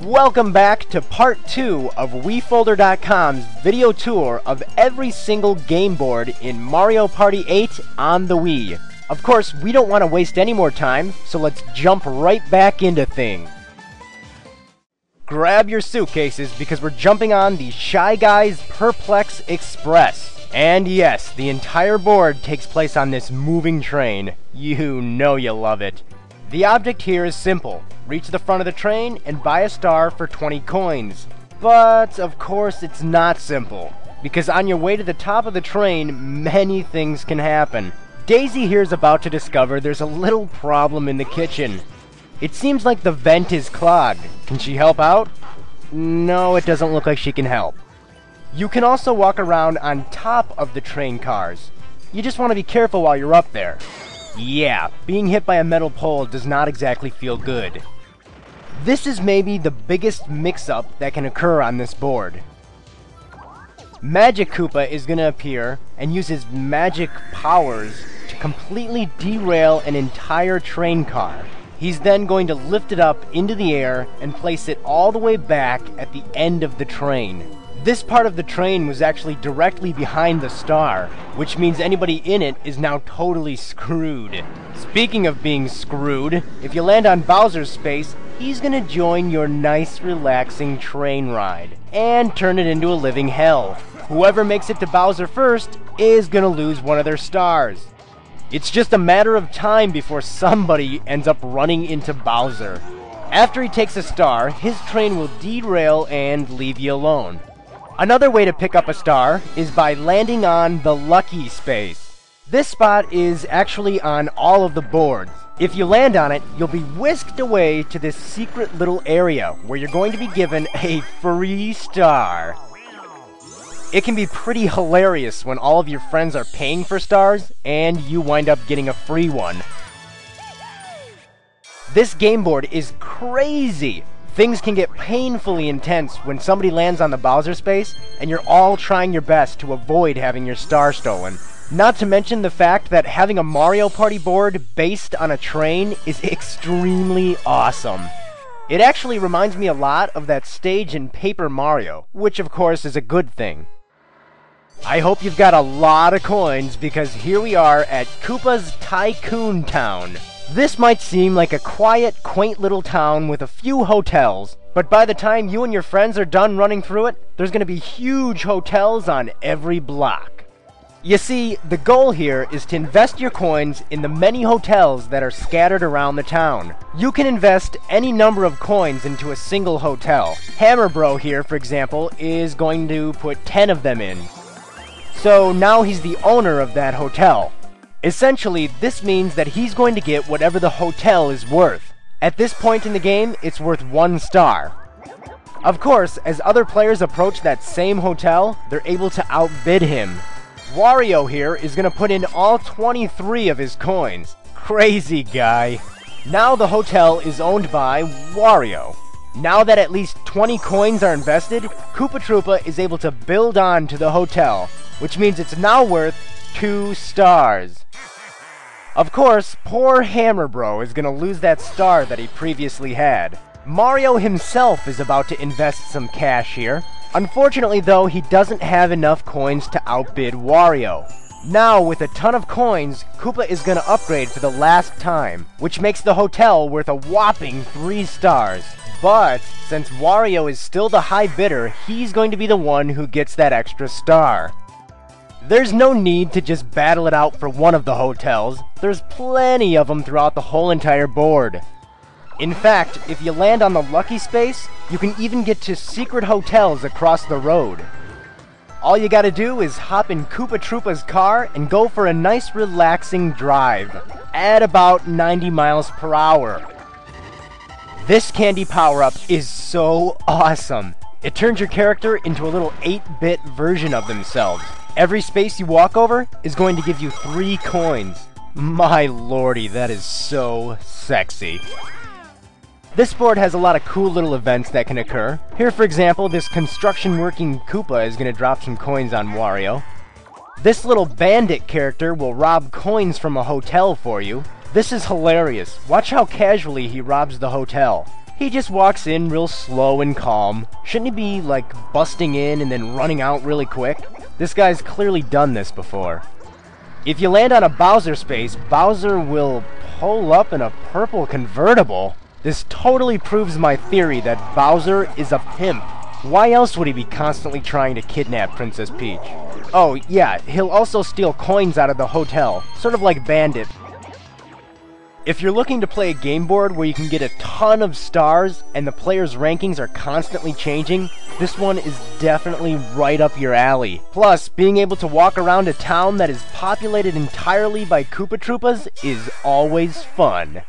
Welcome back to part 2 of WiiFolder.com's video tour of every single game board in Mario Party 8 on the Wii. Of course, we don't want to waste any more time, so let's jump right back into things. Grab your suitcases because we're jumping on the Shy Guys Perplex Express. And yes, the entire board takes place on this moving train. You know you love it. The object here is simple. Reach the front of the train and buy a star for 20 coins. But, of course, it's not simple, because on your way to the top of the train, many things can happen. Daisy here is about to discover there's a little problem in the kitchen. It seems like the vent is clogged. Can she help out? No, it doesn't look like she can help. You can also walk around on top of the train cars. You just want to be careful while you're up there. Yeah, being hit by a metal pole does not exactly feel good. This is maybe the biggest mix-up that can occur on this board. Magic Koopa is going to appear and use his magic powers to completely derail an entire train car. He's then going to lift it up into the air and place it all the way back at the end of the train. This part of the train was actually directly behind the star, which means anybody in it is now totally screwed. Speaking of being screwed, if you land on Bowser's space, he's gonna join your nice, relaxing train ride and turn it into a living hell. Whoever makes it to Bowser first is gonna lose one of their stars. It's just a matter of time before somebody ends up running into Bowser. After he takes a star, his train will derail and leave you alone. Another way to pick up a star is by landing on the lucky space. This spot is actually on all of the boards. If you land on it, you'll be whisked away to this secret little area where you're going to be given a free star. It can be pretty hilarious when all of your friends are paying for stars and you wind up getting a free one. This game board is crazy. Things can get painfully intense when somebody lands on the Bowser space and you're all trying your best to avoid having your star stolen. Not to mention the fact that having a Mario Party board based on a train is extremely awesome. It actually reminds me a lot of that stage in Paper Mario, which of course is a good thing. I hope you've got a lot of coins because here we are at Koopa's Tycoon Town. This might seem like a quiet, quaint little town with a few hotels, but by the time you and your friends are done running through it, there's going to be huge hotels on every block. You see, the goal here is to invest your coins in the many hotels that are scattered around the town. You can invest any number of coins into a single hotel. Hammer Bro here, for example, is going to put 10 of them in. So now he's the owner of that hotel. Essentially, this means that he's going to get whatever the hotel is worth. At this point in the game, it's worth 1 star. Of course, as other players approach that same hotel, they're able to outbid him. Wario here is going to put in all 23 of his coins. Crazy guy. Now the hotel is owned by Wario. Now that at least 20 coins are invested, Koopa Troopa is able to build on to the hotel, which means it's now worth 2 stars. Of course, poor Hammer Bro is gonna lose that star that he previously had. Mario himself is about to invest some cash here. Unfortunately though, he doesn't have enough coins to outbid Wario. Now, with a ton of coins, Koopa is gonna upgrade for the last time, which makes the hotel worth a whopping 3 stars. But, since Wario is still the high bidder, he's going to be the one who gets that extra star. There's no need to just battle it out for one of the hotels. There's plenty of them throughout the whole entire board. In fact, if you land on the lucky space, you can even get to secret hotels across the road. All you gotta do is hop in Koopa Troopa's car and go for a nice relaxing drive at about 90 miles per hour. This candy power-up is so awesome. It turns your character into a little 8-bit version of themselves. Every space you walk over is going to give you 3 coins. My lordy, that is so sexy. This board has a lot of cool little events that can occur. Here, for example, this construction working Koopa is going to drop some coins on Wario. This little bandit character will rob coins from a hotel for you. This is hilarious. Watch how casually he robs the hotel. He just walks in real slow and calm. Shouldn't he be, like, busting in and then running out really quick? This guy's clearly done this before. If you land on a Bowser space, Bowser will pull up in a purple convertible. This totally proves my theory that Bowser is a pimp. Why else would he be constantly trying to kidnap Princess Peach? Oh, yeah, he'll also steal coins out of the hotel, sort of like Bandit. If you're looking to play a game board where you can get a ton of stars and the players' rankings are constantly changing, this one is definitely right up your alley. Plus, being able to walk around a town that is populated entirely by Koopa Troopas is always fun.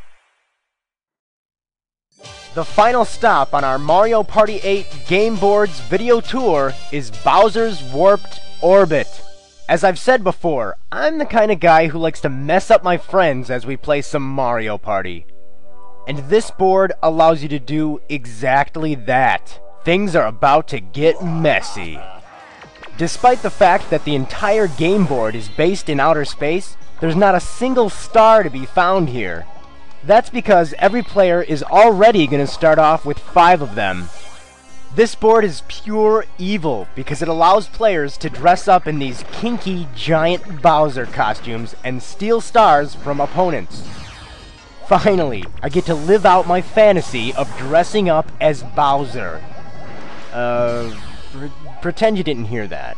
The final stop on our Mario Party 8 Game Boards video tour is Bowser's Warped Orbit. As I've said before, I'm the kind of guy who likes to mess up my friends as we play some Mario Party. And this board allows you to do exactly that. Things are about to get messy. Despite the fact that the entire game board is based in outer space, there's not a single star to be found here. That's because every player is already going to start off with 5 of them. This board is pure evil because it allows players to dress up in these kinky giant Bowser costumes and steal stars from opponents. Finally, I get to live out my fantasy of dressing up as Bowser. Pretend you didn't hear that.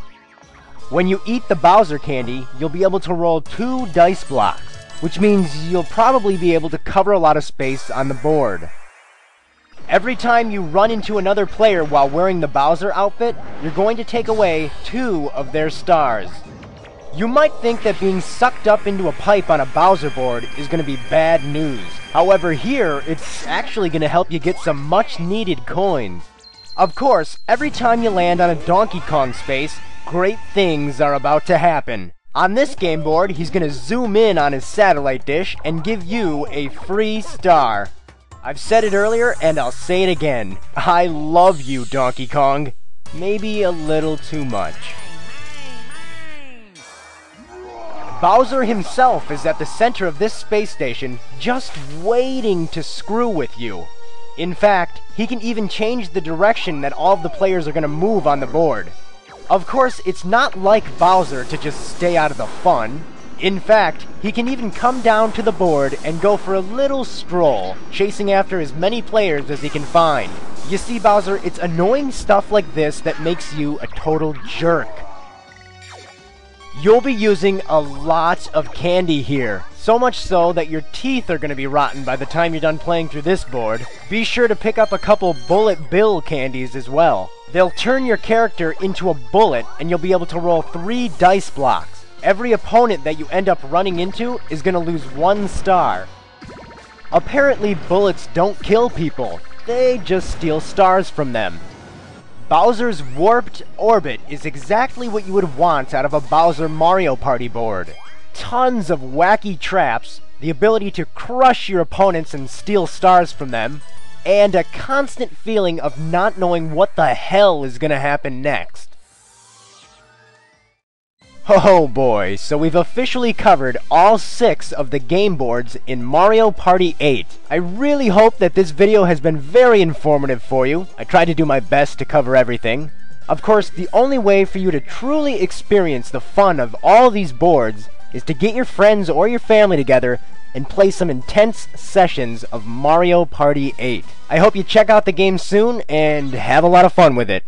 When you eat the Bowser candy, you'll be able to roll 2 dice blocks, which means you'll probably be able to cover a lot of space on the board. Every time you run into another player while wearing the Bowser outfit, you're going to take away 2 of their stars. You might think that being sucked up into a pipe on a Bowser board is going to be bad news. However, here, it's actually going to help you get some much-needed coins. Of course, every time you land on a Donkey Kong space, great things are about to happen. On this game board, he's going to zoom in on his satellite dish and give you a free star. I've said it earlier, and I'll say it again. I love you, Donkey Kong. Maybe a little too much. Bowser himself is at the center of this space station, just waiting to screw with you. In fact, he can even change the direction that all of the players are going to move on the board. Of course, it's not like Bowser to just stay out of the fun. In fact, he can even come down to the board and go for a little stroll, chasing after as many players as he can find. You see, Bowser, it's annoying stuff like this that makes you a total jerk. You'll be using a lot of candy here, so much so that your teeth are going to be rotten by the time you're done playing through this board. Be sure to pick up a couple Bullet Bill candies as well. They'll turn your character into a bullet, and you'll be able to roll 3 dice blocks. Every opponent that you end up running into is going to lose 1 star. Apparently, bullets don't kill people. They just steal stars from them. Bowser's Warped Orbit is exactly what you would want out of a Bowser Mario Party board. Tons of wacky traps, the ability to crush your opponents and steal stars from them, and a constant feeling of not knowing what the hell is going to happen next. Oh boy, so we've officially covered all 6 of the game boards in Mario Party 8. I really hope that this video has been very informative for you. I tried to do my best to cover everything. Of course, the only way for you to truly experience the fun of all these boards is to get your friends or your family together and play some intense sessions of Mario Party 8. I hope you check out the game soon and have a lot of fun with it.